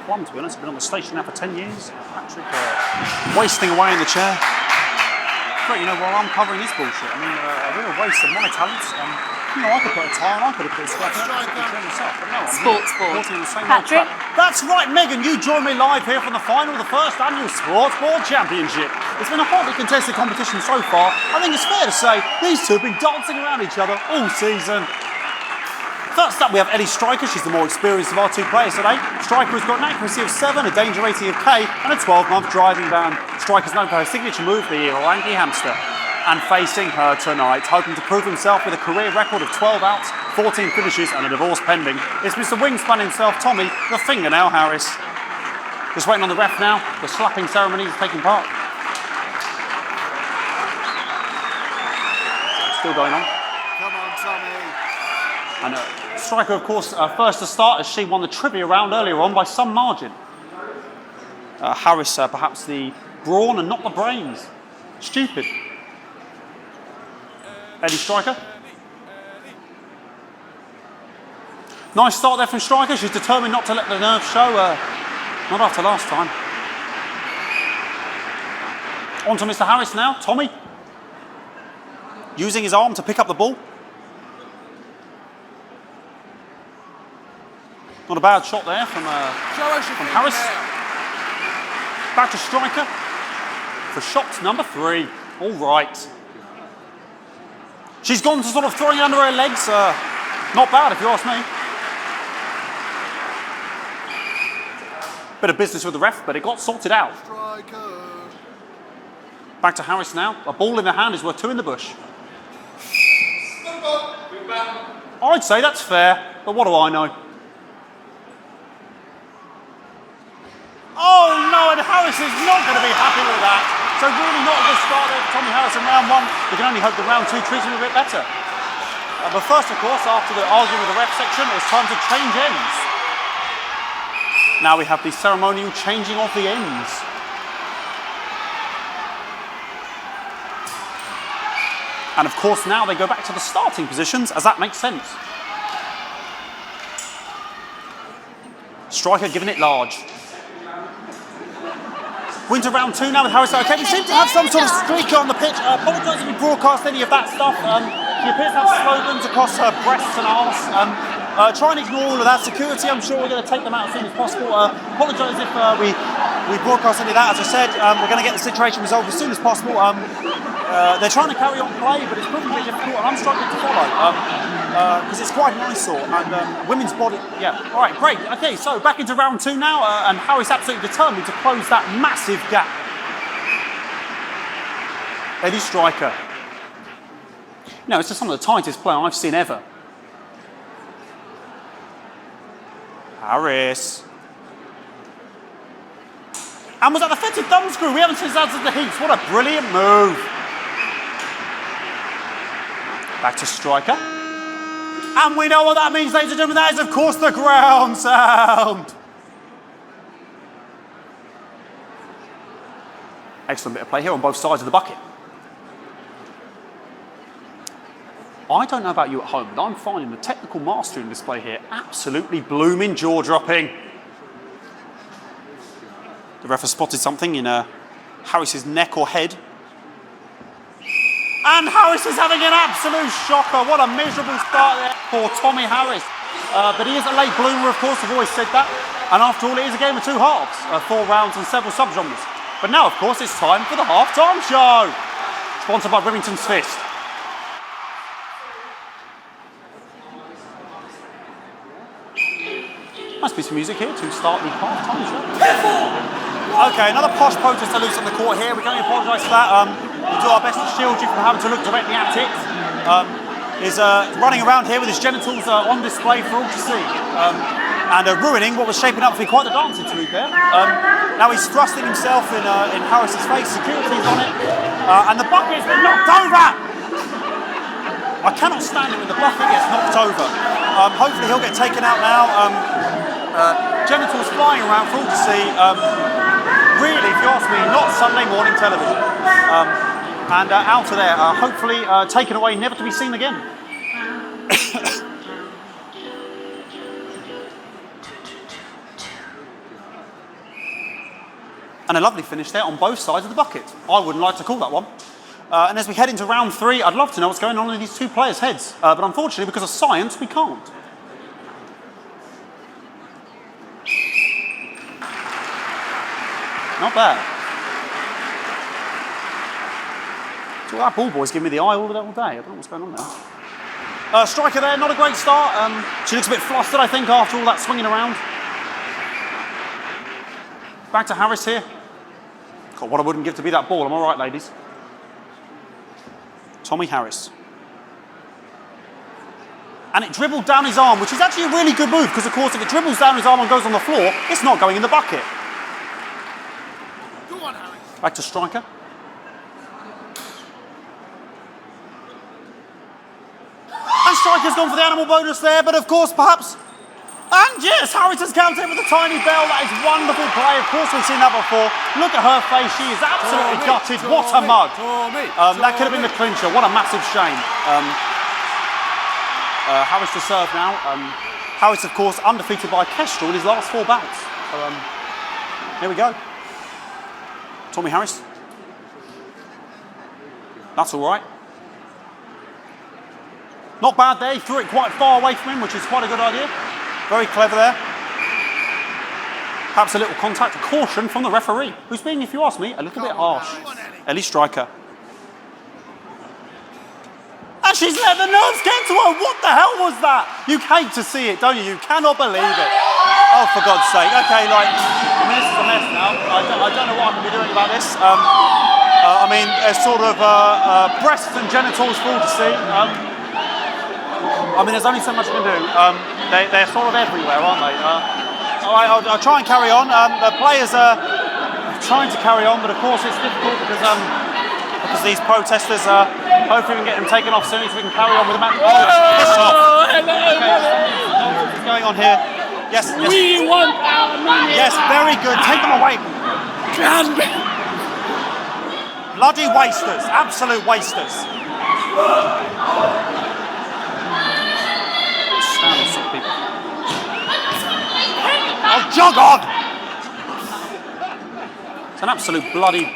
one, to be honest. I've been on the station now for 10 years. Patrick wasting away in the chair. But, you know, while I'm covering this bullshit, I mean, a real waste of my talents. You know, I could put a tie on, I could have put a scratch myself, but no, Sport. Patrick? That's right, Megan, you join me live here from the final of the first annual Sports Board Championship. It's been a hotly contested competition so far. I think it's fair to say these two have been dancing around each other all season. First up, we have Ellie Striker. She's the more experienced of our two players today. Striker has got an accuracy of 7, a danger rating of K, and a 12-month driving ban. Striker's known for her signature move, the Orangi Hamster. And facing her tonight, hoping to prove himself with a career record of 12 outs, 14 finishes, and a divorce pending, is Mr. Wingspan himself, Tommy, the Fingernail Harris. Just waiting on the ref now. The slapping ceremony is taking part. Still going on. Come on, Tommy. And Striker, of course, first to start as she won the trivia round earlier on by some margin. Harris, perhaps the brawn and not the brains. Stupid. Ellie Striker. Nice start there from Striker. She's determined not to let the nerves show. Not after last time. On to Mr. Harris now. Tommy. Using his arm to pick up the ball. Not a bad shot there from Harris. Back to Striker for shot number 3. All right. She's gone to sort of throwing it under her legs. Not bad, if you ask me. Bit of business with the ref, but it got sorted out. Striker. Back to Harris now. A ball in the hand is worth 2 in the bush. I'd say that's fair, but what do I know? Oh no, and Harris is not going to be happy with that. So really not a good start there for Tommy Harris in round 1. We can only hope that round 2 treats him a bit better. But first, of course, after the argument with the ref section, it's time to change ends. Now we have the ceremonial changing of the ends. And of course, now they go back to the starting positions, as that makes sense. Striker giving it large. We're into round 2 now with Harris. Okay, we seem to have some sort of streaker on the pitch. Apologise if we broadcast any of that stuff. She appears to have slogans across her breasts and arse. Try and ignore all of that. Security, I'm sure we're going to take them out as soon as possible. Apologise if we broadcast any of that. As I said, we're going to get the situation resolved as soon as possible. They're trying to carry on play, but it's proving a bit difficult, and I'm struggling to follow. Because it's quite an eyesore, and women's body, yeah. All right, great. Okay, so back into round 2 now, and Harris absolutely determined to close that massive gap. Ellie Striker. No, it's just some of the tightest play I've seen ever. Harris. And was that the fetid thumb screw? We haven't seen that since the heats. What a brilliant move. Back to Striker. And we know what that means, ladies and gentlemen. That is, of course, the ground sound. Excellent bit of play here on both sides of the bucket. I don't know about you at home, but I'm finding the technical mastering display here absolutely blooming jaw-dropping. The ref has spotted something in Harris's neck or head. And Harris is having an absolute shocker. What a miserable start there for Tommy Harris. But he is a late bloomer, of course. I've always said that. And after all, it is a game of 2 halves, 4 rounds and several subgenres. But now, of course, it's time for the halftime show. Sponsored by Remington's Fist. Must be some music here to start the halftime show. Okay, another posh protester loose on the court here. We can only apologise for that. We'll do our best to shield you from having to look directly at it. Is running around here with his genitals on display for all to see. And ruining what was shaping up to be quite the dance interlude there. Now he's thrusting himself in Harris's face. Security's on it. And the bucket's been knocked over! I cannot stand it when the bucket gets knocked over. Hopefully he'll get taken out now. Genitals flying around for all to see. Really, if you ask me, not Sunday morning television. And out of there, hopefully taken away, never to be seen again. And a lovely finish there on both sides of the bucket. I wouldn't like to call that one. And as we head into round 3, I'd love to know what's going on in these two players' heads. But unfortunately, because of science, we can't. Not bad. So that ball boy's giving me the eye all day. I don't know what's going on there. Striker there, not a great start. She looks a bit flustered, I think, after all that swinging around. Back to Harris here. God, what I wouldn't give to be that ball. Am I right, ladies? Tommy Harris. And it dribbled down his arm, which is actually a really good move, because, of course, if it dribbles down his arm and goes on the floor, it's not going in the bucket. Go on, Harris. Back to striker. And striker's gone for the animal bonus there, but, of course, perhaps... And yes, Harris has counted with a tiny bell. That is wonderful play. Of course, we've seen that before. Look at her face. She is absolutely gutted. What a mug. That could have been the clincher. What a massive shame. Harris to serve now. Harris, of course, undefeated by Kestrel in his last 4 bouts. So, here we go. Tommy Harris. That's all right. Not bad there. He threw it quite far away from him, which is quite a good idea. Very clever there. Perhaps a little contact, a caution from the referee, who's being, if you ask me, a little bit harsh. Ellie Striker. And she's let the nerves get to her. What the hell was that? You hate to see it, don't you? You cannot believe it. Oh, for God's sake. Okay, like, I mean, this is a mess now. I don't know what I can be doing about this. I mean, it's sort of breasts and genitals for all to see. I mean, there's only so much I can do. They're sort of everywhere, aren't they? All right, I'll try and carry on. The players are trying to carry on, but of course it's difficult because these protesters, hopefully we can get them taken off soon so we can carry on with the match. Oh, piss off. Okay, what's going on here? Yes, yes. We want our money. Yes, very good. Take them away. Bloody wasters. Absolute wasters. Oh, jog on! It's an absolute bloody...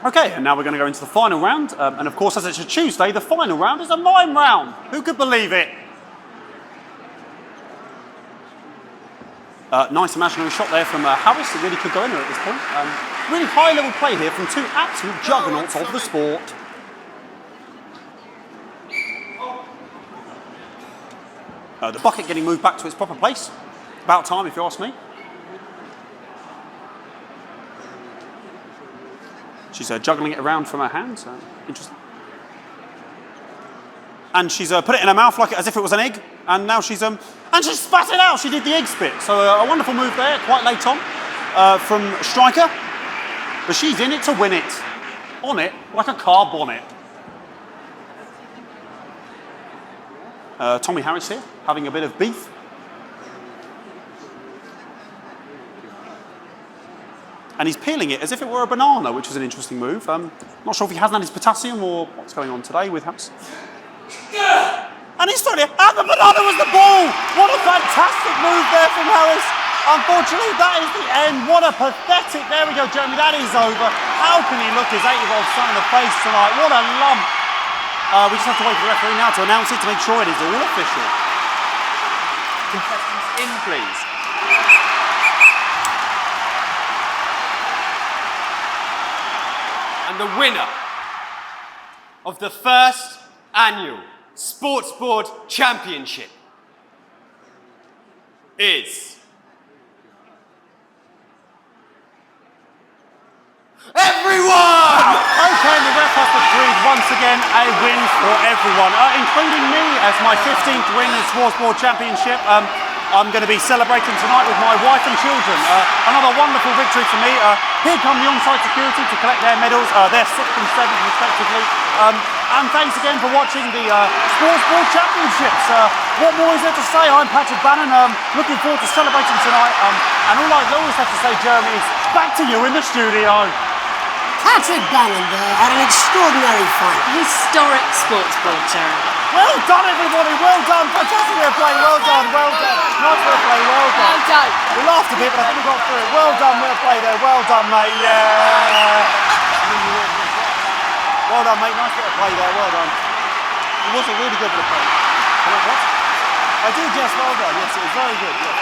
Okay, and now we're going to go into the final round. And of course, as it's a Tuesday, the final round is a mime round. Who could believe it? Nice imaginary shot there from Harris. It really could go in there at this point. Really high-level play here from 2 absolute juggernauts of the sport. The bucket getting moved back to its proper place. About time, if you ask me. She's juggling it around from her hands. Interesting. And she's put it in her mouth like as if it was an egg. And now she's she's spat it out. She did the egg spit. So a wonderful move there, quite late on, from Striker. But she's in it to win it. On it like a car bonnet. Tommy Harris here, having a bit of beef. And he's peeling it as if it were a banana, which is an interesting move. Not sure if he hasn't had his potassium or what's going on today with Harris. And he's throwing it, and the banana was the ball! What a fantastic move there from Harris. Unfortunately, that is the end. What a pathetic, there we go, Jeremy, that is over. How can he look his 8-year-old son in the face tonight? What a lump. We just have to wait for the referee now to announce it to make sure it is all official. Contestants in, please. And the winner of the first annual Sports Board Championship is... everyone! Okay, the ref has decreed once again a win for everyone, including me as my 15th win in the Sports Board Championship. I'm going to be celebrating tonight with my wife and children. Another wonderful victory for me. Here come the on-site security to collect their medals. They're 6th and 7th respectively. And thanks again for watching the Sports Board Championships. What more is there to say? I'm Patrick Bannon. Looking forward to celebrating tonight. And all I always have to say, Jeremy, is back to you in the studio. Patrick Bannon there had an extraordinary fight. Historic sports board, Jeremy. Well done, everybody. Well done. Fantastic play. Well done. Well done. Nice fair play, well done. Well done. We laughed a bit, but I think we got through it. Well done, fair play there. Well done, mate. Yeah. Well done, mate. Nice bit of play there. Well done. It was a really good bit of play. What? I did, yes. Well done. Yes, it was very good. Yes.